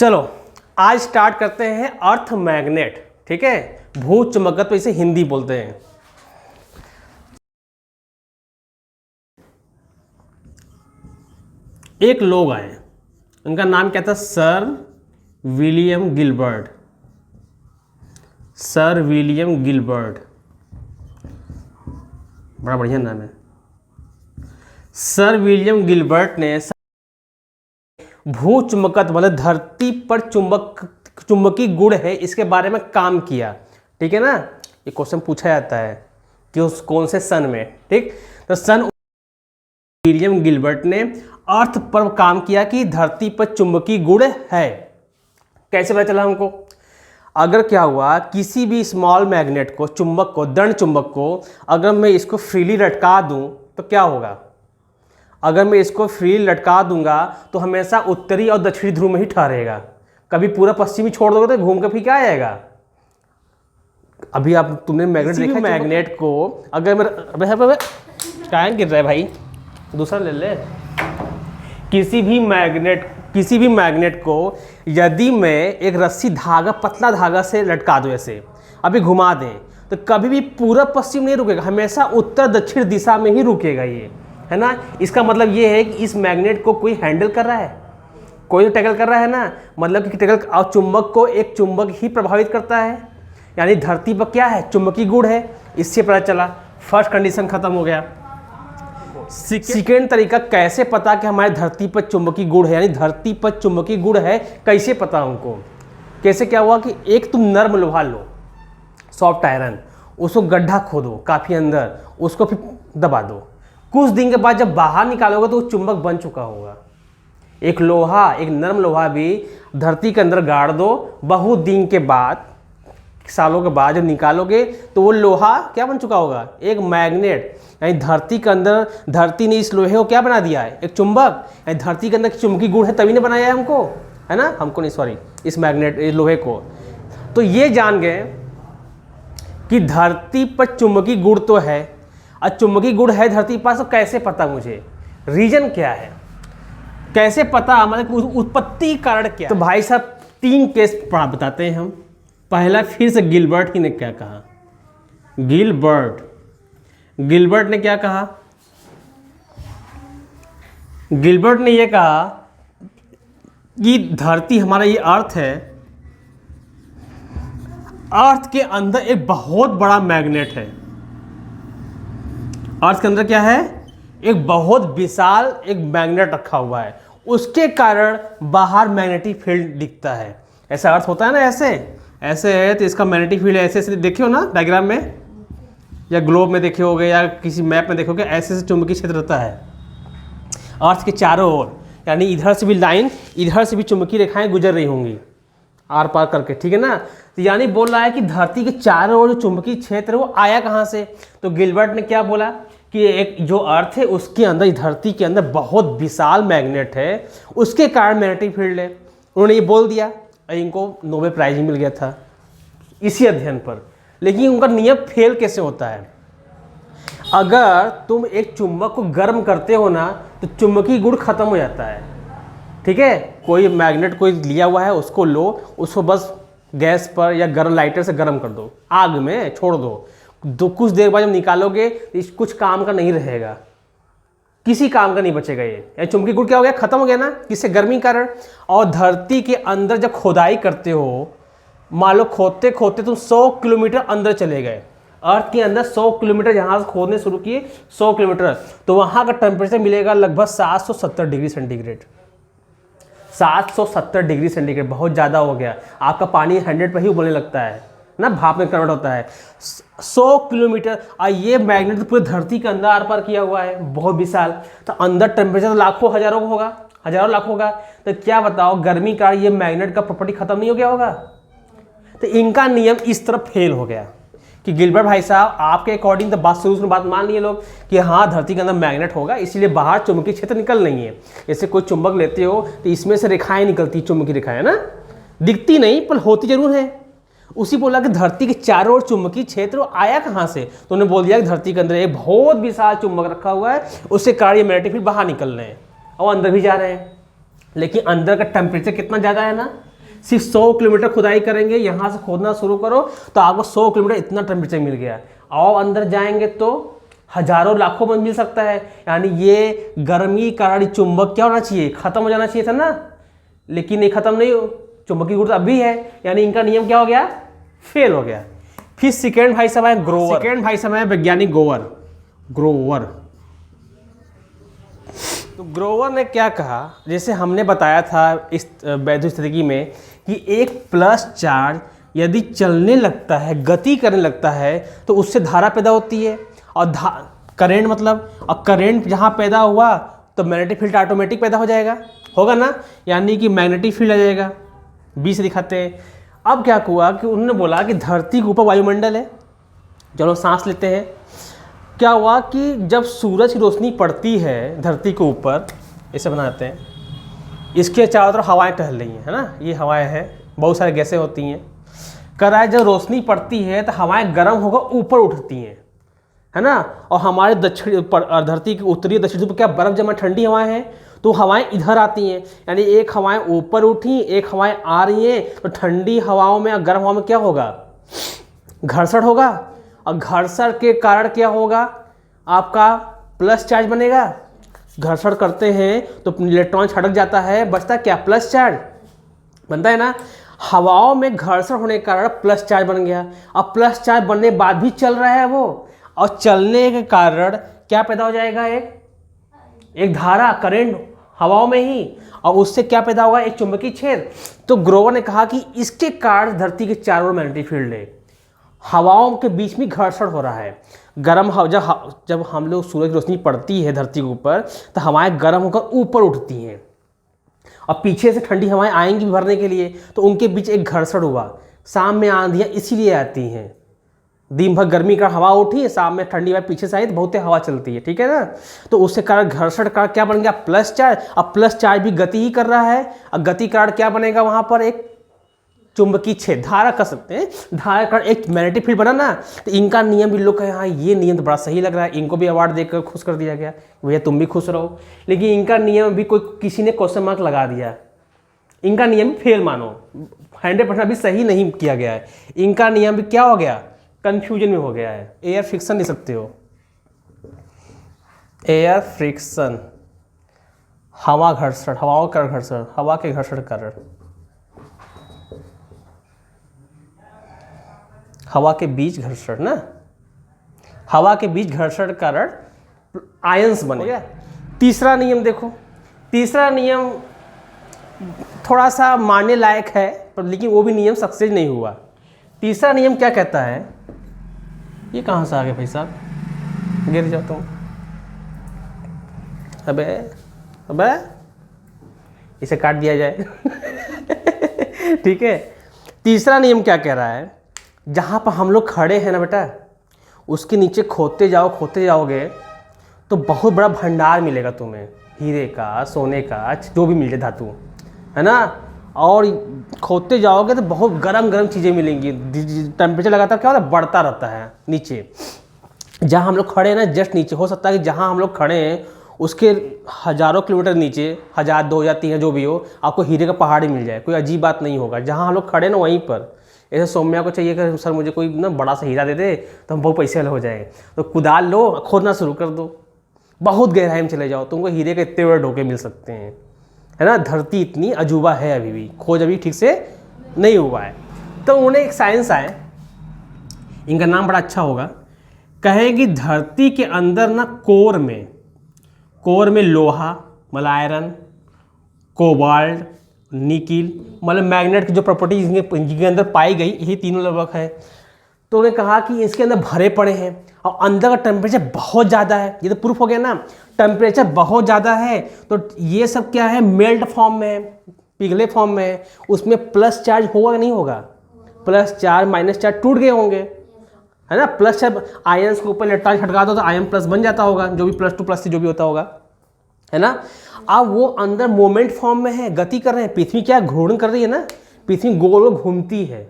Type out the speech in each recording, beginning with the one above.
चलो आज स्टार्ट करते हैं अर्थ मैग्नेट। ठीक है, भू चुंबकत्व इसे हिंदी बोलते हैं। एक लोग आए, उनका नाम क्या था? Sir William Gilbert. Sir William Gilbert, बड़ा बढ़िया नाम है। सर विलियम गिलबर्ट ने भू चुंबकत्व मतलब धरती पर चुंबकीय गुण है इसके बारे में काम किया। ठीक है ना, ये क्वेश्चन पूछा जाता है कि उस कौन से सन में। ठीक, तो सन विलियम गिलबर्ट ने अर्थ पर काम किया कि धरती पर चुंबकीय गुण है। कैसे पता चला हमको? अगर क्या हुआ, किसी भी स्मॉल मैग्नेट को, चुंबक को, दंड चुंबक को अगर मैं इसको फ्रीली लटका दूं तो क्या होगा? अगर मैं इसको फ्रीली लटका दूंगा तो हमेशा उत्तरी और दक्षिणी ध्रुव में ही ठहरेगा। कभी पूरा पश्चिमी छोड़ दोगे तो घूम के फिर क्या आएगा? अभी आप तुमने मैग्नेट देखा? मैग्नेट को अगर मैं क्या गिर रहा है भाई, दूसरा ले ले। किसी भी मैग्नेट को यदि मैं एक रस्सी धागा, पतला धागा से लटका दूं, ऐसे अभी घुमा दें, तो कभी भी पूरा पश्चिम नहीं रुकेगा, हमेशा उत्तर दक्षिण दिशा में ही रुकेगा ये, है ना। इसका मतलब ये है कि इस मैग्नेट को कोई हैंडल कर रहा है, कोई तो टैकल कर रहा है ना। मतलब कि टैकल और चुंबक को एक चुंबक ही प्रभावित करता है, यानी धरती पर क्या है? चुंबकीय गुण है। इससे पता चला, फर्स्ट कंडीशन खत्म हो गया। सेकेंड तरीका, कैसे पता कि हमारे धरती पर चुंबकीय गुण है, यानी धरती पर चुंबकीय गुण है कैसे पता हमको? कैसे क्या हुआ कि एक तुम नर्म लोहा लो, सॉफ्ट आयरन, उसको गड्ढा खोदो काफ़ी अंदर, उसको फिर दबा दो। कुछ दिन के बाद जब बाहर निकालोगे तो वो चुंबक बन चुका होगा। एक लोहा, एक नर्म लोहा भी धरती के अंदर गाड़ दो, बहुत दिन के बाद, सालों के बाद जब निकालोगे तो वो लोहा क्या बन चुका होगा? एक मैग्नेट। यानी धरती के अंदर, धरती ने इस लोहे को क्या बना दिया है? एक चुंबक। यानी धरती के अंदर चुंबकीय गुण है तभी ने बनाया है हमको, है ना। हमको नहीं, सॉरी, इस मैग्नेट, इस लोहे को। तो ये जान गए कि धरती पर चुंबकीय गुण तो है, और चुंबकीय गुण है धरती पास, तो कैसे पता मुझे? रीजन क्या है? कैसे पता, मतलब उत्पत्ति कारण क्या? तो भाई साहब 3 केस बताते हैं हम। पहला, फिर से गिलबर्ट ही ने क्या कहा? गिलबर्ट ने क्या कहा? गिलबर्ट ने यह कहा कि धरती, हमारा ये अर्थ है, अर्थ के अंदर एक बहुत बड़ा मैग्नेट है। अर्थ के अंदर क्या है? एक बहुत विशाल एक मैग्नेट रखा हुआ है, उसके कारण बाहर मैग्नेटिक फील्ड दिखता है। ऐसा अर्थ होता है ना, ऐसे है तो इसका मैग्नेटिक फील्ड ऐसे ऐसे देखे हो ना डायग्राम में, या ग्लोब में देखे होगे, या किसी मैप में देखोगे, ऐसे ऐसे चुंबकीय क्षेत्र रहता है अर्थ के चारों ओर। यानी इधर से भी लाइन, इधर से भी चुंबकीय रेखाएं गुजर रही होंगी आर पार करके। ठीक है ना। तो यानी बोल रहा है कि धरती के चारों ओर जो चुंबकीय क्षेत्र है वो आया कहाँ से? तो गिलबर्ट ने क्या बोला कि एक जो अर्थ है उसके अंदर, धरती के अंदर बहुत विशाल मैग्नेट है, उसके कारण मैग्नेटिक फील्ड है। उन्होंने ये बोल दिया, इनको नोबेल प्राइज मिल गया था इसी अध्ययन पर। लेकिन उनका नियम फेल कैसे होता है? अगर तुम एक चुंबक को गर्म करते हो ना तो चुंबकीय गुण खत्म हो जाता है। ठीक है, कोई मैग्नेट कोई लिया हुआ है, उसको लो, उसको बस गैस पर या गर्म लाइटर से गर्म कर दो, आग में छोड़ दो। कुछ देर बाद जब निकालोगे तो कुछ काम का नहीं रहेगा, किसी काम का नहीं बचेगा। ये चुंबकीय गुण क्या हो गया? खत्म हो गया ना, किससे? गर्मी कारण। और धरती के अंदर जब खोदाई करते हो, मान लो खोदते खोदते तुम 100 किलोमीटर अंदर चले गए, अर्थ के अंदर 100 किलोमीटर, जहाँ से खोदने शुरू किए 100 किलोमीटर, तो वहाँ का टेम्परेचर मिलेगा लगभग 770 डिग्री सेंटीग्रेड। 770 डिग्री सेंटीग्रेड बहुत ज़्यादा हो गया। आपका पानी 100 पर ही उबलने लगता है ना, भाप में कन्वर्ट होता है। 100 किलोमीटर, और ये मैग्नेट तो पूरे धरती के अंदर आर पार किया हुआ है, बहुत विशाल। तो अंदर टेम्परेचर लाखों हजारों होगा, हजारों लाख होगा। तो क्या बताओ, गर्मी का ये मैग्नेट का प्रॉपर्टी खत्म नहीं हो गया होगा? तो इनका नियम इस तरफ फेल हो गया कि गिलबर्ट भाई साहब आपके अकॉर्डिंग तो बात, शुरू से बात मान लिए लोग कि हाँ धरती के अंदर मैग्नेट होगा, इसीलिए बाहर चुंबकीय क्षेत्र निकल नहीं है। जैसे कोई चुंबक लेते हो तो इसमें से रेखाएं निकलती, चुंबकीय रेखाएं ना, दिखती नहीं पर होती जरूर है। उसी बोला कि धरती के चारों ओर चुंबकीय क्षेत्र आया कहाँ से? तो उन्होंने बोल दिया कि धरती के अंदर एक बहुत विशाल चुंबक रखा हुआ है, उससे कारण ये मैग्नेटिक फील्ड बाहर निकल रहे हैं और अंदर भी जा रहे हैं। लेकिन अंदर का टेम्परेचर कितना ज़्यादा है ना, सिर्फ 100 किलोमीटर खुदाई करेंगे, यहाँ से खोदना शुरू करो तो आपको 100 किलोमीटर इतना टेम्परेचर मिल गया। और अंदर जाएंगे तो हजारों लाखों में मिल सकता है। यानी ये गर्मी कारणी चुंबक क्या होना चाहिए, खत्म हो जाना चाहिए था ना, लेकिन ये खत्म नहीं हो, चुंबकीय गुरुत्व अभी है, यानी इनका नियम क्या हो गया, फेल हो गया। फिर सेकेंड भाई साहब है ग्रोवर। सेकेंड भाई साहब है वैज्ञानिक ग्रोवर। तो ग्रोवर ने क्या कहा, जैसे हमने बताया था इस वैद्युत स्थिति में कि एक प्लस चार्ज यदि चलने लगता है, गति करने लगता है, तो उससे धारा पैदा होती है और करेंट मतलब, और करेंट जहाँ पैदा हुआ तो मैग्नेटिक फील्ड ऑटोमेटिक पैदा हो जाएगा, होगा ना, यानी कि मैग्नेटिक फील्ड आ जाएगा। 20 दिखाते हैं। अब क्या हुआ कि उन्होंने बोला कि धरती के ऊपर वायुमंडल है, चलो सांस लेते हैं। क्या हुआ कि जब सूरज की रोशनी पड़ती है धरती के ऊपर, ऐसे बनाते हैं, इसके चारों तरफ हवाएं टहल रही हैं, है ना, ये हवाएं हैं, बहुत सारी गैसें होती हैं। कर रहा है जब रोशनी पड़ती है तो हवाएं गर्म होकर ऊपर उठती हैं, है ना, और हमारे दक्षिण धरती के उत्तरी दक्षिण ध्रुव पर क्या बर्फ जमा ठंडी हवाएं हैं, तो हवाएं इधर आती हैं, यानी एक हवाएं ऊपर उठी, एक हवाएं आ रही हैं, तो ठंडी हवाओं में और गर्म हवाओं में क्या होगा, घर्षण होगा, और घर्षण के कारण क्या होगा, आपका प्लस चार्ज बनेगा। घर्षण करते हैं तो इलेक्ट्रॉन छटक जाता है, बचता क्या, प्लस चार्ज बनता है ना। हवाओं में घर्षण होने के कारण प्लस चार्ज बन गया। अब प्लस चार्ज बनने के बाद भी चल रहा है वो, और चलने के कारण क्या पैदा हो जाएगा, एक धारा, करंट हवाओं में ही, और उससे क्या पैदा होगा, एक चुंबकीय क्षेत्र। तो ग्रोवर ने कहा कि इसके कारण धरती के चारों ओर मैग्नेटिक फील्ड है, हवाओं के बीच में घर्षण हो रहा है। गर्म जब हम लोग सूरज की रोशनी पड़ती है धरती के ऊपर तो हवाएं गर्म होकर ऊपर उठती हैं, और पीछे से ठंडी हवाएं आएंगी भरने के लिए, तो उनके बीच एक घर्षण हुआ। शाम में आंधियाँ इसीलिए आती हैं, दिन भर गर्मी का हवा उठी, शाम में ठंडी हवा पीछे से आई तो बहुत हवा चलती है, ठीक है ना। तो उससे कारण घर्षण का क्या बन गया, प्लस चार्ज। अब प्लस चार्ज भी गति ही कर रहा है, और गति कारण क्या बनेगा वहाँ पर, एक चुंबकीय क्षेत्र, धारा कर सकते हैं, धारा कारण एक मैग्नेटिक फील्ड बना ना। तो इनका नियम भी लोग कहे हाँ ये नियम तो बड़ा सही लग रहा है, इनको भी अवार्ड देकर खुश कर दिया गया, भैया तुम भी खुश रहो। लेकिन इनका नियम भी किसी ने क्वेश्चन मार्क लगा दिया, इनका नियम फेल मानो, 100% अभी सही नहीं किया गया है। इनका नियम भी क्या हो गया, कंफ्यूजन में हो गया है। एयर फ्रिक्शन लिख सकते हो, एयर फ्रिक्शन, हवा घर्षण, हवाओं का घर्षण, हवा के घर्षण कारण, हवा के बीच घर्षण ना, हवा के बीच घर्षण कारण आयंस बने। तीसरा नियम देखो, तीसरा नियम थोड़ा सा मानने लायक है, पर लेकिन वो भी नियम सक्सेस नहीं हुआ। तीसरा नियम क्या कहता है, ये कहाँ से आ गए भाई साहब, गिर जाता हूँ, अबे इसे काट दिया जाए ठीक है। तीसरा नियम क्या कह रहा है, जहाँ पर हम लोग खड़े हैं ना बेटा, उसके नीचे खोदते जाओगे तो बहुत बड़ा भंडार मिलेगा तुम्हें, हीरे का, सोने का, जो भी मिले धातु, है ना। और खोदते जाओगे तो बहुत गरम गरम चीज़ें मिलेंगी, टेम्परेचर लगातार क्या होता है, बढ़ता रहता है। नीचे जहाँ हम लोग खड़े हैं ना, जस्ट नीचे, हो सकता है कि जहाँ हम लोग खड़े हैं उसके हज़ारों किलोमीटर नीचे, 1000, 2000, 3000 जो भी हो, आपको हीरे का पहाड़ ही मिल जाए, कोई अजीब बात नहीं होगा। जहाँ हम लोग खड़े ना वहीं पर, ऐसे सौम्या को चाहिए कि सर मुझे कोई ना बड़ा सा हीरा दे दे तो हम बहुत पैसे वाले हो जाए, तो कुदाल लो, खोदना शुरू कर दो, बहुत गहराई में चले जाओ, तुमको हीरे के इतने बड़े ढोके मिल सकते हैं, है ना। धरती इतनी अजूबा है, अभी भी खोज अभी ठीक से नहीं हुआ है। तो उन्हें एक साइंस आए, इनका नाम बड़ा अच्छा होगा, कहें कि धरती के अंदर ना कोर में लोहा मतलब आयरन, कोबाल्ट, निकिल मतलब मैग्नेट की जो प्रॉपर्टीज इनके अंदर पाई गई, यही तीनों लगभग है। तो उन्होंने कहा कि इसके अंदर भरे पड़े हैं और अंदर का टेम्परेचर बहुत ज़्यादा है, ये तो प्रूफ हो गया ना, टेम्परेचर बहुत ज़्यादा है। तो ये सब क्या है, मेल्ट फॉर्म में है, पिघले फॉर्म में है, उसमें प्लस चार्ज होगा कि नहीं होगा, प्लस चार्ज माइनस चार्ज टूट गए होंगे, है ना। प्लस चार्ज आयंस के ऊपर इलेक्ट्रॉन छटका दो तो आयन प्लस बन जाता होगा, जो भी +2 +3 जो भी होता होगा, है ना। अब वो अंदर मोमेंट फॉर्म में है, गति कर रहे हैं, पृथ्वी क्या घूर्णन कर रही है ना, पृथ्वी गोल गोल घूमती है,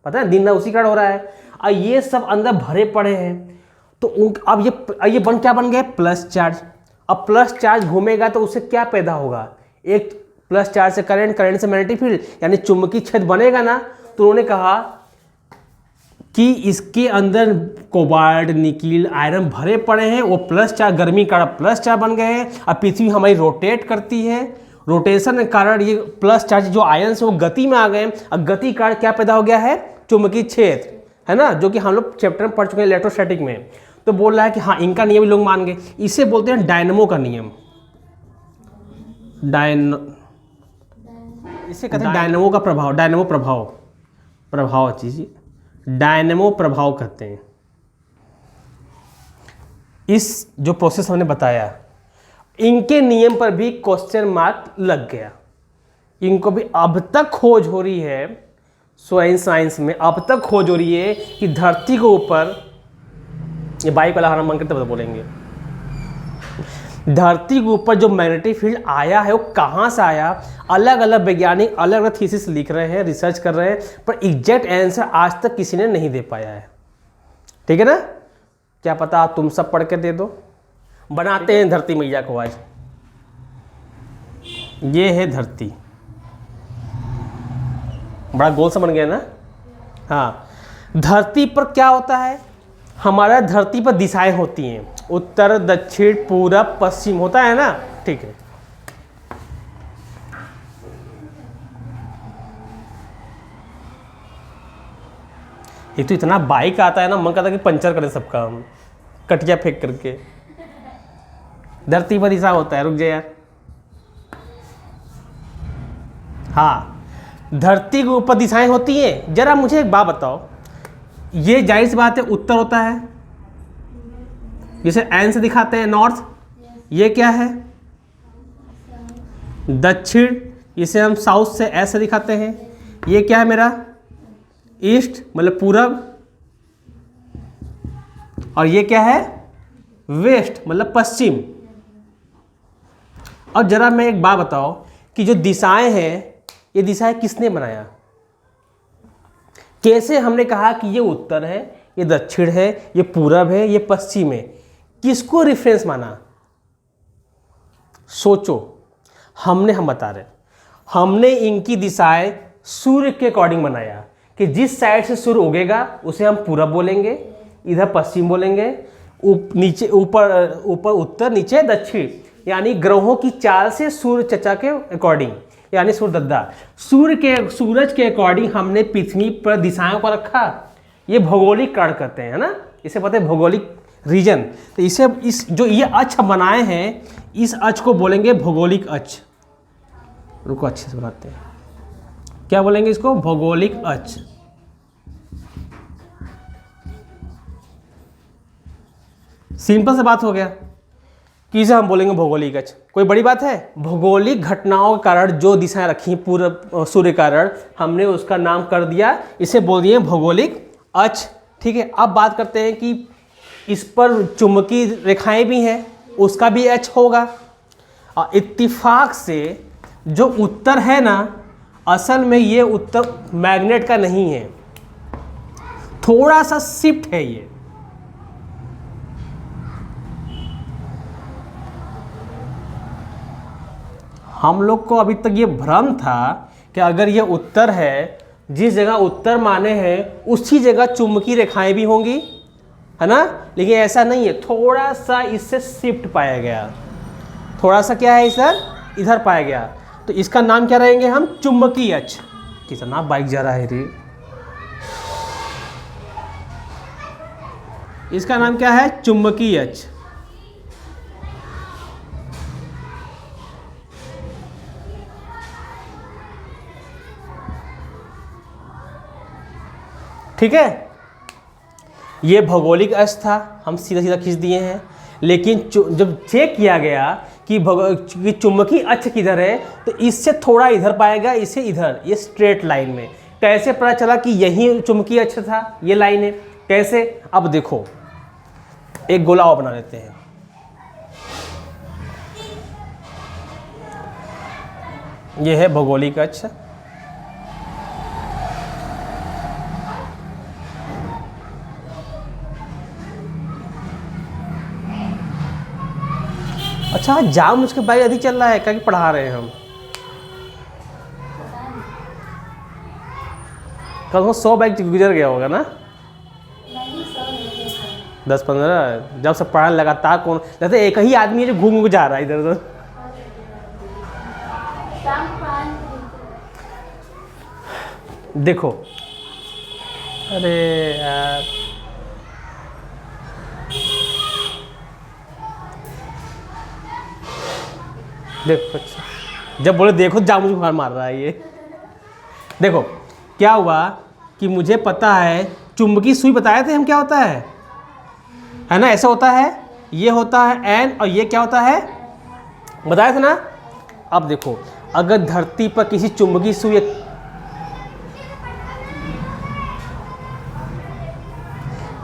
पता है, दिन रात उसी कारण हो रहा है। और ये सब अंदर भरे पड़े हैं, तो अब ये क्या बन गया, प्लस चार्ज। अब प्लस चार्ज घूमेगा तो उससे क्या पैदा होगा, एक प्लस चार्ज से करंट, करंट से मैग्नेटिक फील्ड, यानी चुंबकीय क्षेत्र बनेगा ना। तो उन्होंने कहा कि इसके अंदर कोबाल्ट, निकिल, आयरन भरे पड़े हैं, वो प्लस चार्ज, गर्मी का प्लस चार्ज बन गए हैं। अब पृथ्वी हमारी रोटेट करती है, रोटेशन के कारण ये प्लस चार्ज जो आयन से वो गति में आ गए। अब गति के कारण क्या पैदा हो गया है, चुंबकीय क्षेत्र, है ना, जो कि हम लोग चैप्टर में पढ़ चुके हैं इलेक्ट्रोस्टैटिक में। तो बोल रहा है कि हाँ इनका नियम लोग मान गए। इसे बोलते हैं डायनमो का नियम, इसे कहते हैं डायनमो का प्रभाव, डायनमो प्रभाव, प्रभाव चीज डायनमो प्रभाव कहते हैं। इस जो प्रोसेस हमने बताया, इनके नियम पर भी क्वेश्चन मार्क लग गया। इनको भी अब तक खोज हो रही है, सोयल साइंस में अब तक खोज हो रही है कि धरती के ऊपर, ये बाइक वाला हमारा मन करते तो बोलेंगे, धरती के ऊपर जो मैग्नेटिक फील्ड आया है वो कहाँ से आया। अलग अलग वैज्ञानिक अलग अलग थीसिस लिख रहे हैं, रिसर्च कर रहे हैं, पर एग्जैक्ट आंसर आज तक किसी ने नहीं दे पाया है। ठीक है ना, क्या पता तुम सब पढ़ के दे दो। बनाते हैं धरती मैया को आज। ये है धरती, बड़ा गोल सा बन गया ना। हाँ, धरती पर क्या होता है, हमारा धरती पर दिशाएं होती हैं, उत्तर, दक्षिण, पूरब, पश्चिम होता है ना। ठीक है, ये तो इतना बाइक आता है ना, मन करता है कि पंचर करें सबका हम, कटिया फेंक करके। धरती पर दिशा होता है, रुक जाए यार। हाँ, धरती के ऊपर दिशाएं होती हैं। जरा मुझे एक बात बताओ, ये जाहिर सी बात है उत्तर होता है, जिसे एन से दिखाते हैं नॉर्थ। ये क्या है, दक्षिण, इसे हम साउथ से एस से दिखाते हैं। ये क्या है मेरा, ईस्ट मतलब पूरब, और ये क्या है, वेस्ट मतलब पश्चिम। और जरा मैं एक बात बताओ कि जो दिशाएं हैं, ये दिशाएं किसने बनाया, कैसे हमने कहा कि ये उत्तर है, ये दक्षिण है, ये पूरब है, ये पश्चिम है, किसको रेफरेंस माना। सोचो, हम बता रहे, हमने इनकी दिशाएं सूर्य के अकॉर्डिंग बनाया कि जिस साइड से सूर्य उगेगा उसे हम पूरब बोलेंगे, इधर पश्चिम बोलेंगे, नीचे ऊपर ऊपर उत्तर, नीचे दक्षिण, यानी ग्रहों की चाल से सूर्य चचा के अकॉर्डिंग, यानी सूर्यदत्ता, सूरज के अकॉर्डिंग हमने पृथ्वी पर दिशाओं को रखा। ये भौगोलिक कारण करते हैं, है ना, इसे पता है भौगोलिक रीजन। तो इसे इस जो ये अक्ष बनाए हैं, इस अक्ष को बोलेंगे भौगोलिक अक्ष। रुको अच्छे से बनाते हैं, क्या बोलेंगे इसको, भौगोलिक अक्ष। सिंपल सा बात हो गया कि इसे हम बोलेंगे भौगोलिक अक्ष। कोई बड़ी बात है, भौगोलिक घटनाओं के कारण जो दिशाएं रखी पूर्व सूर्य कारण, हमने उसका नाम कर दिया, इसे बोल दिए भौगोलिक अक्ष। ठीक है, अब बात करते हैं कि इस पर चुंबकीय रेखाएं भी हैं, उसका भी अक्ष होगा। और इत्तेफाक से जो उत्तर है ना, असल में ये उत्तर मैग्नेट का नहीं है, थोड़ा सा शिफ्ट है ये। हम लोग को अभी तक ये भ्रम था कि अगर ये उत्तर है, जिस जगह उत्तर माने हैं उसी जगह चुंबकीय रेखाएं भी होंगी, है ना, लेकिन ऐसा नहीं है, थोड़ा सा इससे शिफ्ट पाया गया, थोड़ा सा क्या है सर, इधर पाया गया। तो इसका नाम क्या रहेंगे हम, चुंबकीय अक्ष। कितना बाइक जा रहा है रे, इसका नाम क्या है, चुंबकीय अक्ष। ठीक है, ये भौगोलिक अक्ष था, हम सीधा सीधा खींच दिए हैं। लेकिन जब चेक किया गया कि चुंबकीय अक्ष किधर है, तो इससे थोड़ा इधर पाएगा, इसे इधर, ये स्ट्रेट लाइन में। कैसे पता चला कि यही चुंबकीय अक्ष था, ये लाइन है, कैसे, अब देखो एक गोला और बना लेते हैं। ये है भौगोलिक अक्ष। अच्छा, जाम उसके बाई अधिक चल रहा है, क्या कि पढ़ा रहे हैं हम। कम 100 बाइक गुजर गया होगा ना, 10-15। जब से पढ़ा लगातार कौन लगता है एक ही आदमी है जो घूम घूम जा रहा है इधर उधर। देखो अरे यार देखो, जब बोले देखो जा मुझे बुखार मार रहा है ये। देखो क्या हुआ कि मुझे पता है चुंबकीय सुई बताए थे हम क्या होता है ना, ऐसा होता है, ये होता है एन और ये क्या होता है बताए थे ना। अब देखो अगर धरती पर किसी चुंबकीय सुई,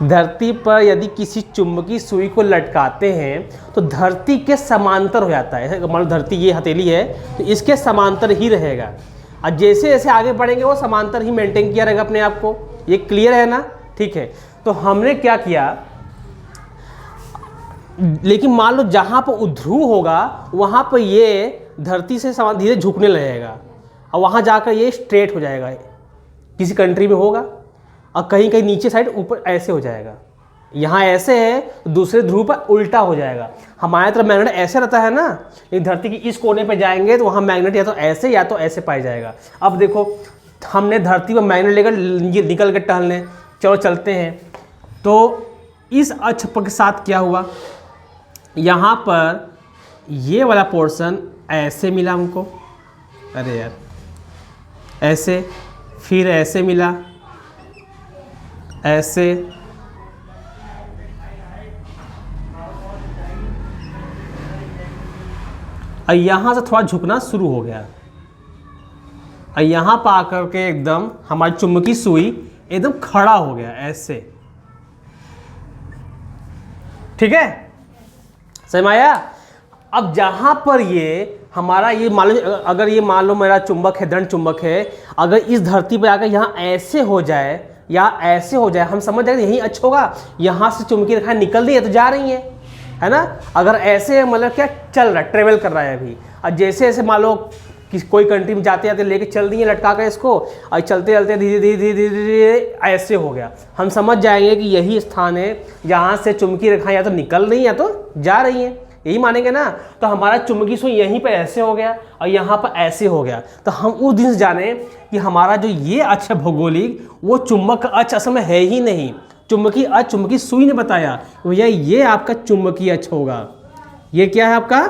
धरती पर यदि किसी चुंबकीय सुई को लटकाते हैं तो धरती के समांतर हो जाता है। मान लो धरती ये हथेली है तो इसके समांतर ही रहेगा, और जैसे जैसे आगे बढ़ेंगे वो समांतर ही मेंटेन किया रहेगा अपने आप को। ये क्लियर है ना, ठीक है। तो हमने क्या किया, लेकिन मान लो जहाँ पर उध्रुव होगा वहाँ पर ये धरती से समान धीरे झुकने लगेगा और वहाँ जाकर ये स्ट्रेट हो जाएगा, किसी कंट्री में होगा, और कहीं कहीं नीचे साइड ऊपर ऐसे हो जाएगा। यहाँ ऐसे है दूसरे ध्रुव पर उल्टा हो जाएगा। हमारे तरफ मैग्नेट ऐसे रहता है ना, लेकिन धरती की इस कोने पे जाएंगे तो वहाँ मैग्नेट या तो ऐसे पाया जाएगा। अब देखो हमने धरती पर मैग्नेट लेकर निकल कर टहलने, चलो चलते हैं। तो इस अक्ष के साथ क्या हुआ, यहाँ पर ये वाला पोर्शन ऐसे मिला हमको, अरे यार ऐसे, फिर ऐसे मिला, ऐसे, और यहाँ से थोड़ा झुकना शुरू हो गया, और यहाँ पर आकर के एकदम हमारी चुंबकीय सुई एकदम खड़ा हो गया ऐसे, ठीक है, समझ में आया। अब जहाँ पर ये हमारा ये मान लो, अगर ये मान लो मेरा चुंबक है, दंड चुंबक है, अगर इस धरती पर आकर यहाँ ऐसे हो जाए या ऐसे हो जाए, हम समझ जाएंगे यही अच्छा होगा, यहाँ से चुंबकीय रेखा निकल रही है तो जा रही है ना। अगर ऐसे मतलब क्या चल रहा है, ट्रेवल कर रहा है अभी, और जैसे जैसे मान लो कि कोई कंट्री में जाते जाते लेके चल रही है लटका कर इसको, और चलते चलते धीरे धीरे धीरे धीरे धीरे ऐसे हो गया, हम समझ जाएंगे कि यही स्थान है जहाँ से चुंबकीय रेखा या तो निकल रही है या तो जा रही है, यही मानेंगे ना। तो हमारा चुंबकीय सुई यहीं पे ऐसे हो गया और यहाँ पर ऐसे हो गया। तो हम उस दिन से जाने कि हमारा जो ये अक्ष है भौगोलिक, वो चुंबक का अक्ष असल में है ही नहीं, चुंबकीय अक्ष चुंबकीय सुई ने बताया भैया ये आपका चुंबकीय अक्ष होगा, ये क्या है आपका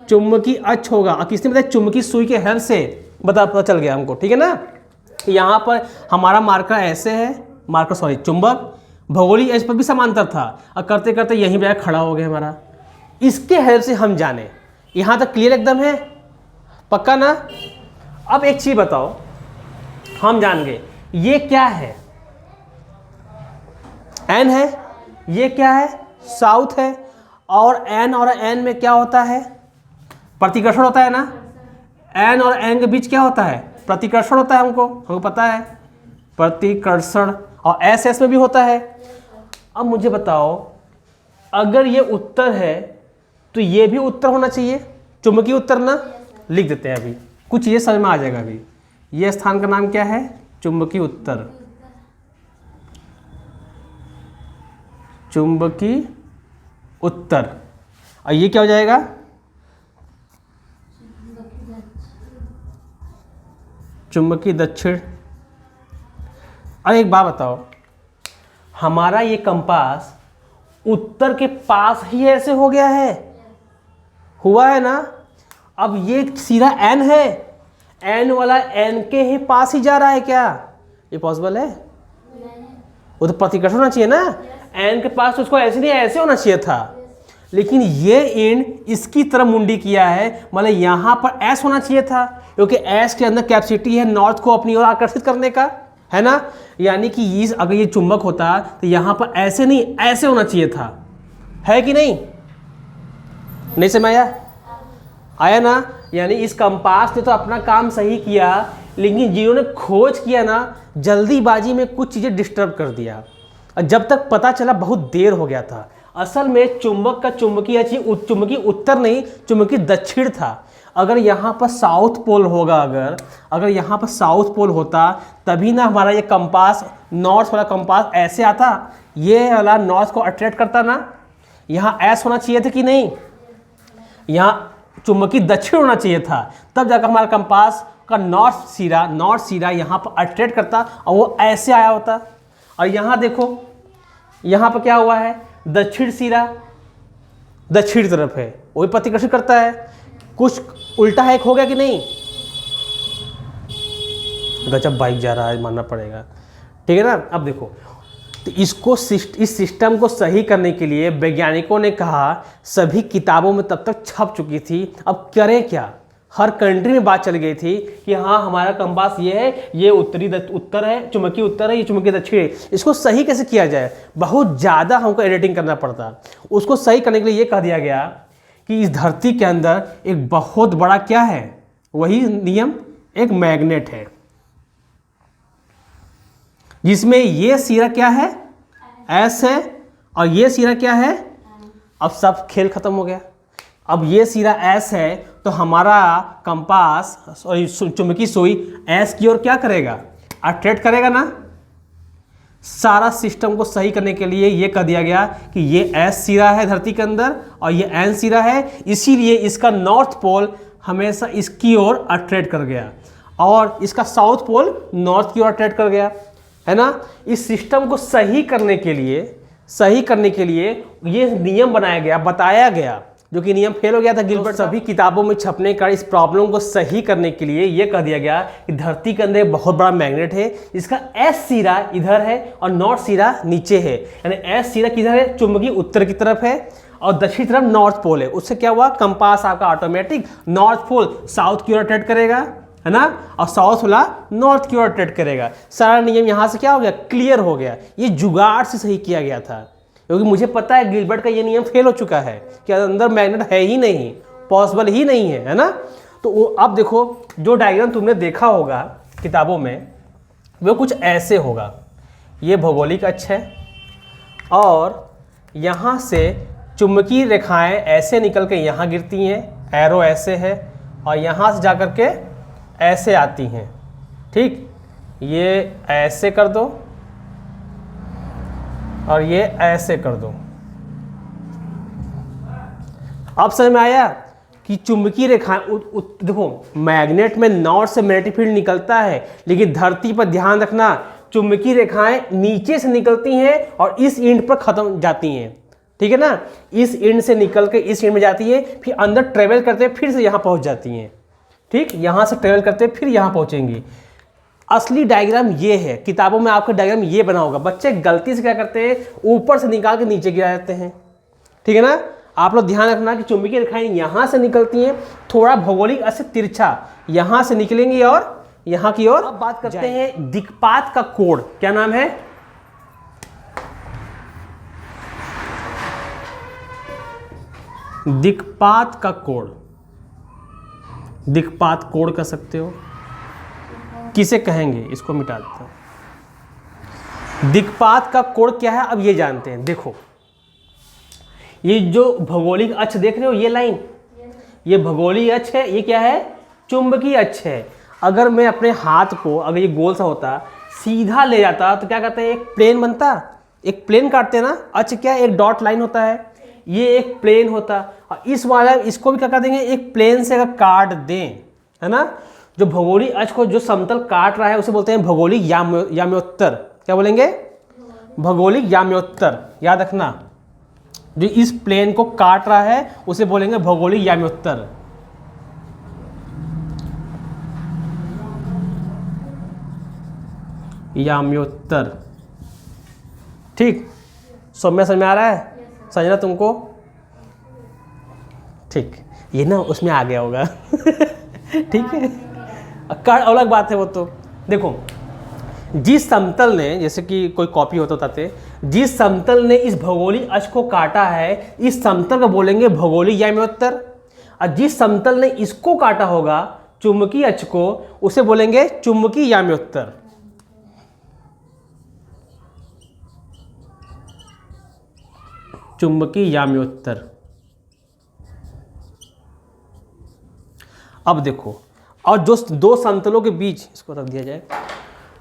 चुंबकीय अक्ष होगा। और किसने बताया, चुंबकीय सुई के हेल्प से पता चल गया हमको, ठीक है ना। यहाँ पर हमारा मार्कर ऐसे है, मार्कर सॉरी चुंबक भौगोलिक अक्ष पर भी समांतर था, और करते करते यहीं पे खड़ा हो गया हमारा, इसके हेल्प से हम जाने। यहाँ तक क्लियर एकदम है, पक्का ना। अब एक चीज बताओ, हम जान गए ये क्या है, एन है, ये क्या है साउथ है, और एन और एन में क्या होता है, प्रतिकर्षण होता है ना। एन और एन के बीच क्या होता है, प्रतिकर्षण होता है, हमको पता है प्रतिकर्षण, और एस एस में भी होता है। अब मुझे बताओ अगर ये उत्तर है तो ये भी उत्तर होना चाहिए, चुंबकीय उत्तर ना। लिख देते हैं अभी, कुछ ये समझ में आ जाएगा। अभी ये स्थान का नाम क्या है, चुंबकीय उत्तर, चुंबकीय उत्तर। और ये क्या हो जाएगा, चुंबकीय दक्षिण। और एक बात बताओ, हमारा ये कंपास उत्तर के पास ही ऐसे हो गया है, हुआ है ना। अब ये सीधा एन है, एन वाला एन के ही पास ही जा रहा है, क्या ये पॉसिबल है? वो तो प्रतिकर्षण होना चाहिए ना, एन के पास तो उसको ऐसे नहीं ऐसे होना चाहिए था, लेकिन ये एंड इसकी तरफ मुंडी किया है, मतलब यहाँ पर एस होना चाहिए था, क्योंकि एस के अंदर कैपेसिटी है नॉर्थ को अपनी ओर आकर्षित करने का, है ना। यानी कि इस अगर ये चुंबक होता तो यहाँ पर ऐसे नहीं ऐसे होना चाहिए था, है कि नहीं? नहीं समझ आया ना। यानी इस कंपास ने तो अपना काम सही किया, लेकिन जिन्होंने खोज किया ना जल्दीबाजी में कुछ चीज़ें डिस्टर्ब कर दिया, और जब तक पता चला बहुत देर हो गया था। असल में चुंबक का चुंबकीय उत्तर नहीं, चुंबकीय दक्षिण था। अगर यहाँ पर साउथ पोल होगा, अगर यहाँ पर साउथ पोल होता तभी ना हमारा ये कंपास, नॉर्थ वाला कंपास ऐसे आता, ये वाला नॉर्थ को अट्रैक्ट करता ना। यहाँ ऐस होना चाहिए था कि नहीं, यहाँ चुंबकीय दक्षिण होना चाहिए था, तब जाकर हमारा कंपास का नॉर्थ सिरा यहाँ पर अट्रैक्ट करता और वो ऐसे आया होता। और यहाँ देखो, यहाँ पर क्या हुआ है, दक्षिण सिरा दक्षिण तरफ है, वही प्रतिकर्षित करता है। कुछ उल्टा है, हो गया कि नहीं। गजब बाइक जा रहा है, मानना पड़ेगा, ठीक है ना। अब देखो, तो इस सिस्टम को सही करने के लिए वैज्ञानिकों ने कहा, सभी किताबों में तब तक छप चुकी थी, अब करें क्या। हर कंट्री में बात चल गई थी कि हाँ हमारा कंपास ये है, ये उत्तर है, चुंबकीय उत्तर है, ये चुंबकीय दक्षिण है। इसको सही कैसे किया जाए, बहुत ज़्यादा हमको एडिटिंग करना पड़ता। उसको सही करने के लिए ये कह दिया गया कि इस धरती के अंदर एक बहुत बड़ा क्या है, वही नियम, एक मैग्नेट है, जिसमें ये सिरा क्या है, एस है, और ये सिरा क्या है। अब सब खेल खत्म हो गया। अब ये सिरा एस है तो हमारा कंपास चुंबकीय सुई एस की ओर क्या करेगा, अट्रैक्ट करेगा ना। सारा सिस्टम को सही करने के लिए ये कह दिया गया कि ये एस सिरा है धरती के अंदर और ये एन सिरा है, इसीलिए इसका नॉर्थ पोल हमेशा इसकी ओर अट्रैक्ट कर गया और इसका साउथ पोल नॉर्थ की ओर अट्रैक्ट कर गया, है ना। इस सिस्टम को सही करने के लिए ये नियम बनाया गया, बताया गया, जो कि नियम फेल हो गया था गिलबर्ट। सभी किताबों में छपने का इस प्रॉब्लम को सही करने के लिए ये कह दिया गया कि धरती के अंदर एक बहुत बड़ा मैग्नेट है, इसका एस सिरा इधर है और नॉर्थ सिरा नीचे है। यानी एस सिरा किधर है, चुंबकीय उत्तर की तरफ है और दक्षिण तरफ नॉर्थ पोल है। उससे क्या हुआ, कंपास आपका ऑटोमेटिक नॉर्थ पोल साउथ की ओर अट्रैक्ट करेगा, है ना, और साउथ वाला नॉर्थ की ओर अट्रैक्ट करेगा। सारा नियम यहाँ से क्या हो गया, क्लियर हो गया। ये जुगाड़ से सही किया गया था, क्योंकि मुझे पता है गिलबर्ट का ये नियम फेल हो चुका है कि अंदर मैग्नेट है ही नहीं, पॉसिबल ही नहीं है ना। तो वो अब देखो, जो डायग्राम तुमने देखा होगा किताबों में वो कुछ ऐसे होगा। ये भौगोलिक अक्ष है और यहाँ से चुंबकीय रेखाएं ऐसे निकल के यहाँ गिरती हैं, एरो ऐसे है, और यहाँ से जा कर के ऐसे आती हैं, ठीक। ये ऐसे कर दो और ये ऐसे कर दो। अब समझ में आया कि चुंबकीय रेखा देखो, मैग्नेट में नॉर्थ से मैग्नेटिक फील्ड निकलता है, लेकिन धरती पर ध्यान रखना चुंबकीय रेखाएं नीचे से निकलती हैं और इस एंड पर खत्म जाती हैं, ठीक है ना। इस एंड से निकल के इस एंड में जाती है, फिर अंदर ट्रेवल करते फिर से यहाँ पहुँच जाती हैं, ठीक। यहाँ से ट्रेवल करते फिर यहाँ पहुँचेंगी। असली डायग्राम ये है, किताबों में आपका डायग्राम ये बना होगा। बच्चे गलती से क्या करते हैं, ऊपर से निकाल के नीचे गिरा देते हैं, ठीक है ना। आप लोग ध्यान रखना कि चुंबकीय रेखाएं यहाँ से निकलती हैं, थोड़ा भौगोलिक ऐसे तिरछा यहाँ से निकलेंगी और यहाँ की ओर। अब बात करते हैं दिक्पात का कोण, क्या नाम है, दिक्पात का कोण। दिक्पात कोण कह सकते हो, किसे कहेंगे, इसको मिटा देता हूं। दिक्पात का कोण क्या है, अब ये जानते हैं। देखो, ये जो भौगोलिक अक्ष देख रहे हो, ये लाइन, ये भौगोलिक अक्ष है, ये क्या है, चुंबकीय अक्ष है। अगर मैं अपने हाथ को, अगर ये गोल सा होता, सीधा ले जाता तो क्या कहते हैं, एक प्लेन बनता, एक प्लेन काटते हैं ना। अक्ष क्या है, एक डॉट लाइन होता है, ये एक प्लेन होता, और इस वाला इसको भी क्या कर देंगे, एक प्लेन से अगर काट दें, है ना। जो भौगोलिक अक्ष को जो समतल काट रहा है उसे बोलते हैं भौगोलिक याम्योत्तर। क्या बोलेंगे, भौगोलिक याम्योत्तर। याद रखना, जो इस प्लेन को काट रहा है उसे बोलेंगे भौगोलिक याम्योत्तर। याम्योत्तर, ठीक। समझ में आ रहा है, समझना तुमको, ठीक। ये ना उसमें आ गया होगा ठीक है, अलग बात है वो तो। देखो, जिस समतल ने, जैसे कि कोई कॉपी होता था, जिस समतल ने इस भौगोलिक अक्ष को काटा है, इस समतल को बोलेंगे भौगोलिक याम्योत्तर, और जिस समतल ने इसको काटा होगा, चुंबकीय अक्ष को, उसे बोलेंगे चुंबकीय याम्योत्तर। चुंबकीय याम्योत्तर। अब देखो, और जो दो समतलों के बीच, इसको रख दिया जाए,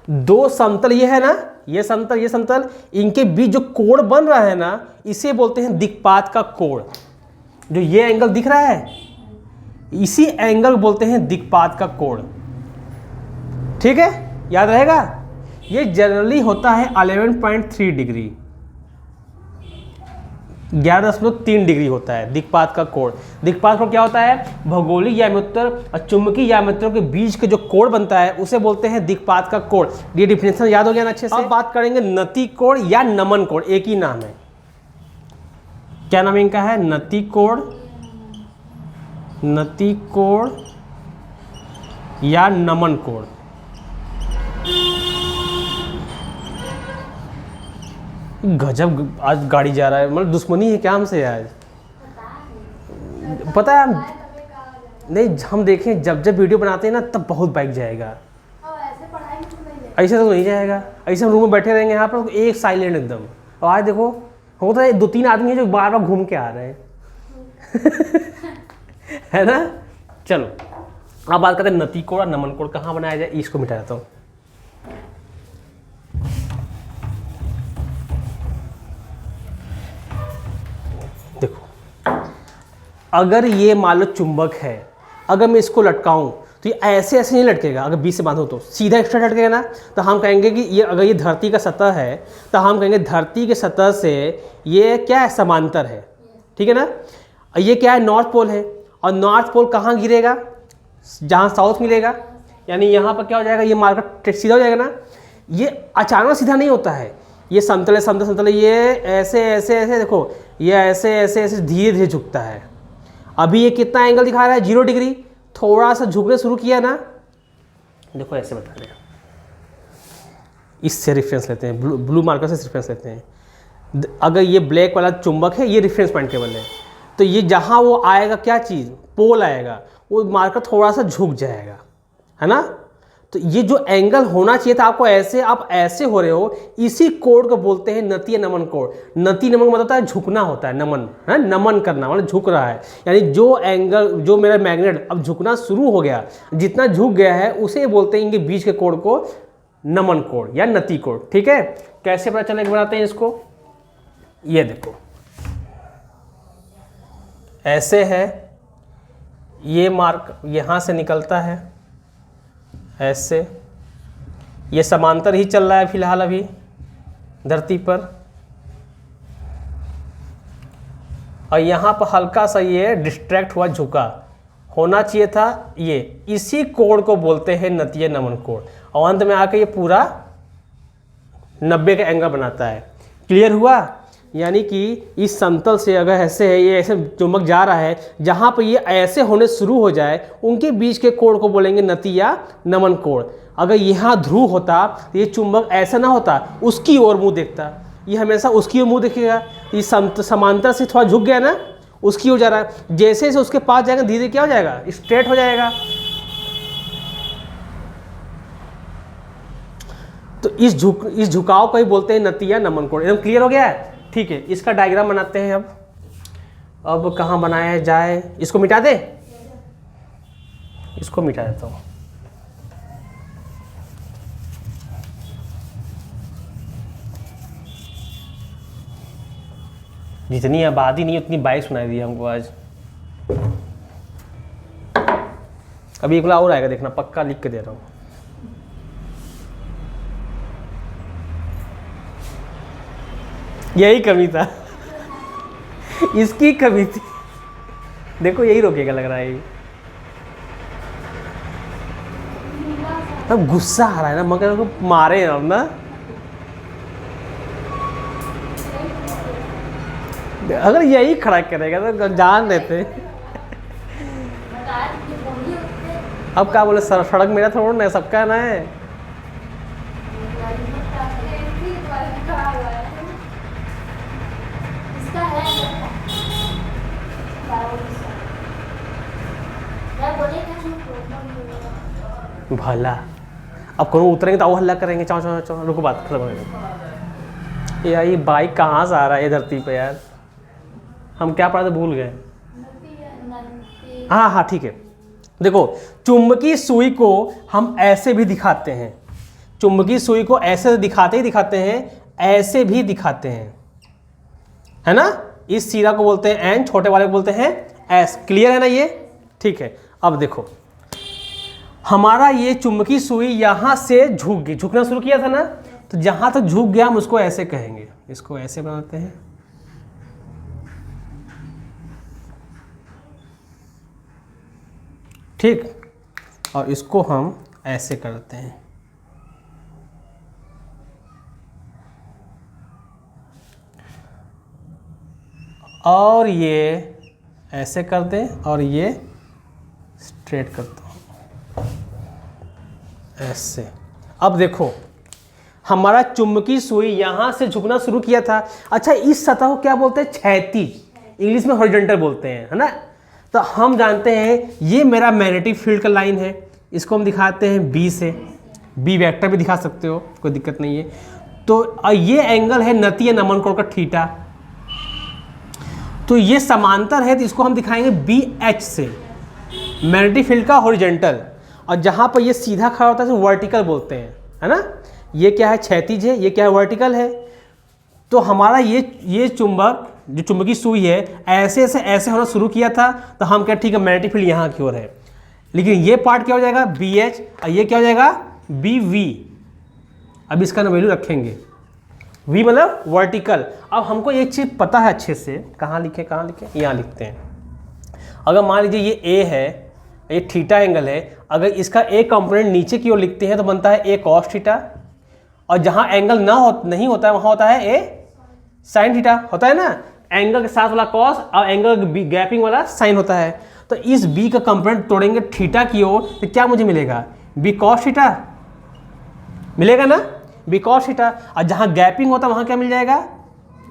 दो समतल ये है ना, ये समतल, इनके बीच जो कोण बन रहा है ना, इसे बोलते हैं दिक्पात का कोण। जो ये एंगल दिख रहा है, इसी एंगल बोलते हैं दिक्पात का कोण। ठीक है, याद रहेगा। ये जनरली होता है 11.3 डिग्री, 11.3 डिग्री होता है दिक्पात का कोण। दिक्पात कोण क्या होता है? भौगोलिक याम्योत्तर और चुंबकीय याम्योत्तरों के बीच के जो कोण बनता है उसे बोलते हैं दिक्पात का कोण। ये डिफिनेशन याद हो गया ना अच्छे से। अब बात करेंगे नति कोण या नमन कोण, एक ही नाम है। क्या नाम इनका है? नति कोण या नमन कोण। गजब आज गाड़ी जा रहा है, मतलब दुश्मनी है क्या हमसे आज? पता है नहीं, हम देखें जब वीडियो बनाते हैं ना तब बहुत बाइक जाएगा, ऐसे तो नहीं जाएगा। ऐसे हम रूम में बैठे रहेंगे यहाँ पर एक साइलेंट एकदम, और आज देखो होता है 2-3 आदमी है जो बार बार घूम के आ रहे हैं है ना। चलो अब बात करते हैं नति कोण और नमन कोण कहाँ बनाया जाए। इसको मिटा देता हूँ। देखो, अगर ये मान लो चुंबक है, अगर मैं इसको लटकाऊं तो ये ऐसे ऐसे नहीं लटकेगा। अगर बीच से बांधो तो सीधा एक्स्ट्रा लटकेगा ना, तो हम कहेंगे कि ये अगर ये धरती का सतह है तो हम कहेंगे धरती के सतह से ये क्या है? समांतर है। ठीक है ना। ये क्या है? नॉर्थ पोल है, और नॉर्थ पोल कहाँ गिरेगा? जहाँ साउथ मिलेगा, यानी यहाँ पर क्या हो जाएगा? ये मार्कर सीधा हो जाएगा ना। ये अचानक सीधा नहीं होता है, ये समतल है, समतल है, ये ऐसे ऐसे ऐसे, देखो ये ऐसे ऐसे ऐसे धीरे धीरे झुकता है। अभी ये कितना एंगल दिखा रहा है? 0 डिग्री। थोड़ा सा झुकने शुरू किया ना, देखो ऐसे बता रहे हैं। इससे रेफरेंस लेते हैं, ब्लू मार्कर से रेफरेंस लेते हैं। अगर ये ब्लैक वाला चुंबक है, ये रेफरेंस पॉइंट केवल है, तो ये जहाँ वो आएगा क्या चीज़? पोल आएगा, वो मार्कर थोड़ा सा झुक जाएगा, है ना। तो ये जो एंगल होना चाहिए था आपको ऐसे, आप ऐसे हो रहे हो, इसी कोण को बोलते हैं नति या नमन कोण। नति नमन मतलब होता है झुकना होता है, नमन है, नमन करना मतलब झुक रहा है। यानी जो एंगल, जो मेरा मैग्नेट अब झुकना शुरू हो गया, जितना झुक गया है उसे बोलते हैं इनके बीच के कोण को नमन कोण या नति कोण। ठीक है, कैसे पता चलेगा बनाते हैं इसको। ये देखो ऐसे है, ये मार्क यहाँ से निकलता है ऐसे, ये समांतर ही चल रहा है फिलहाल अभी धरती पर, और यहाँ पर हल्का सा ये डिस्ट्रैक्ट हुआ, झुका होना चाहिए था। ये इसी कोण को बोलते हैं नति या नमन कोण, और अंत में आके ये पूरा 90 का एंगल बनाता है। क्लियर हुआ? यानी कि इस समतल से अगर ऐसे है, ये ऐसे चुंबक जा रहा है, जहाँ पर ये ऐसे होने शुरू हो जाए उनके बीच के कोण को बोलेंगे नति या नमन कोण। अगर यहाँ ध्रुव होता तो ये चुंबक ऐसा ना होता, उसकी ओर मुंह देखता, ये हमेशा उसकी ओर मुंह देखेगा। ये समांतर से थोड़ा झुक गया ना, उसकी ओर जा रहा है, जैसे जैसे उसके पास जाएगा धीरे क्या हो जाएगा? स्ट्रेट हो जाएगा। तो इस झुकाव को ही बोलते हैं नति या नमन कोण। एकदम क्लियर हो गया है? ठीक है, इसका डायग्राम बनाते हैं अब कहाँ बनाया जाए? इसको मिटा दे, इसको मिटा देता हूँ। जितनी आबादी नहीं उतनी बाइक सुनाई दी हमको आज। अभी एक और आएगा देखना, पक्का लिख के दे रहा हूँ। यही कमी था इसकी कमी थी। देखो यही रोकेगा लग रहा है। अब गुस्सा आ रहा है ना, मगर को मारे हम ना। अगर यही खड़ा करेगा तो जान लेते। अब क्या बोले, सड़क मेरा थोड़ा ना, सबका ना है। भला अब कौन उतरेंगे तो हल्ला करेंगे, चाओ चाओ चाओ। रुको बात खत्म हो। यार ये बाइक कहाँ से आ रहा है ये धरती पे यार? हम क्या पढ़ा था भूल गए। हाँ हाँ ठीक है, देखो चुंबकीय सुई को हम ऐसे भी दिखाते हैं, चुंबकीय सुई को ऐसे दिखाते ही दिखाते हैं, ऐसे भी दिखाते हैं, है ना। इस सिरा को बोलते हैं एन, छोटे वाले को बोलते हैं एस। क्लियर है ना ये? ठीक है। अब देखो हमारा ये चुंबकीय सुई यहां से झुकना शुरू किया था ना, तो जहां तक झुक गया हम उसको ऐसे कहेंगे, इसको ऐसे बनाते हैं, ठीक, और इसको हम ऐसे करते हैं। और ये ऐसे कर दें और ये स्ट्रेट करते हैं ऐसे। अब देखो हमारा चुंबकीय सुई यहां से झुकना शुरू किया था। अच्छा, इस सतह को क्या बोलते हैं? क्षैतिज, इंग्लिश में हॉरिजॉन्टल बोलते हैं, है ना। तो हम जानते हैं ये मेरा मैग्नेटिक फील्ड का लाइन है, इसको हम दिखाते हैं बी से, बी वेक्टर भी दिखा सकते हो, कोई दिक्कत नहीं है। तो ये एंगल है नतीय नमन कोण का थीटा, तो ये समांतर है, तो इसको हम दिखाएंगे बी एच से, मैग्नेटिक फील्ड का हॉरिजॉन्टल। और जहाँ पर ये सीधा खड़ा होता है तो वर्टिकल बोलते हैं, है ना। ये क्या है? क्षैतिज है, ये क्या है? वर्टिकल है। तो हमारा ये चुंबक, जो चुंबकीय सुई है, ऐसे से ऐसे होना शुरू किया था, तो हम क्या, ठीक है, मैग्नेटिक फील्ड यहाँ की ओर है। लेकिन ये पार्ट क्या हो जाएगा? बी एच, और ये क्या हो जाएगा? B V. अब इसका वैल्यू रखेंगे, वी मतलब वर्टिकल। अब हमको एक चीज़ पता है अच्छे से, कहाँ लिखे, यहाँ लिखते हैं। अगर मान लीजिए ये ए है, ये थीटा एंगल है, अगर इसका ए कंपोनेंट नीचे की ओर लिखते हैं तो बनता है ए कॉस थीटा, और जहाँ एंगल नहीं होता है वहाँ होता है ए साइन थीटा, होता है ना। एंगल के साथ वाला कॉस और एंगल गैपिंग वाला साइन होता है। तो इस बी का कंपोनेंट तोड़ेंगे थीटा की ओर, तो क्या मुझे मिलेगा? बी कॉस थीटा मिलेगा ना, बी कॉस थीटा। और जहाँ गैपिंग होता है वहाँ क्या मिल जाएगा?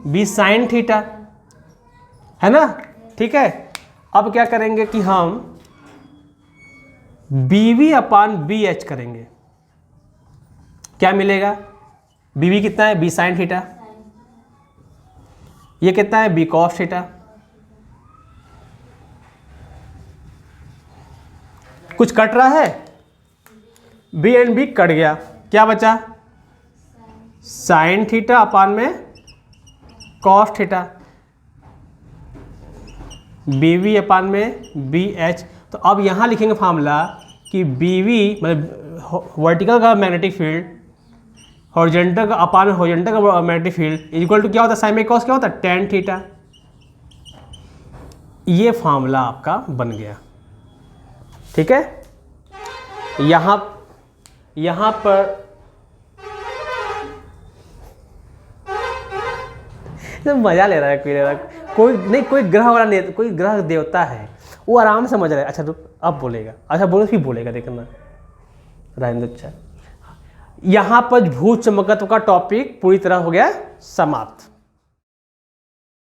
बी साइन थीटा, है ना। ठीक है। अब क्या करेंगे कि हम B V upon B H करेंगे, क्या मिलेगा? बी वी कितना है? B sine theta. ये कितना है? B cos theta. कुछ कट रहा है? बी एंड बी कट गया, क्या बचा? साइन थीटा अपान में cos theta, B V upon में बी एच। तो अब यहाँ लिखेंगे फार्मूला कि बी वी मतलब वर्टिकल का मैग्नेटिक फील्ड, हॉरिजॉन्टल का अपान हॉरिजॉन्टल का मैग्नेटिक फील्ड इक्वल टू क्या होता है? साइन में कॉस क्या होता है? Tan theta. ये फार्मूला आपका बन गया, ठीक है। यहाँ पर मजा ले रहा है कोई नहीं, कोई ग्रह वाला, कोई ग्रह देवता है, वो आराम से मजा ले रहा है। अच्छा तो अब बोलेगा, अच्छा बोलो फिर बोलेगा, देखना राजेंद्र। अच्छा यहाँ पर भू चुंबकत्व का टॉपिक पूरी तरह हो गया समाप्त।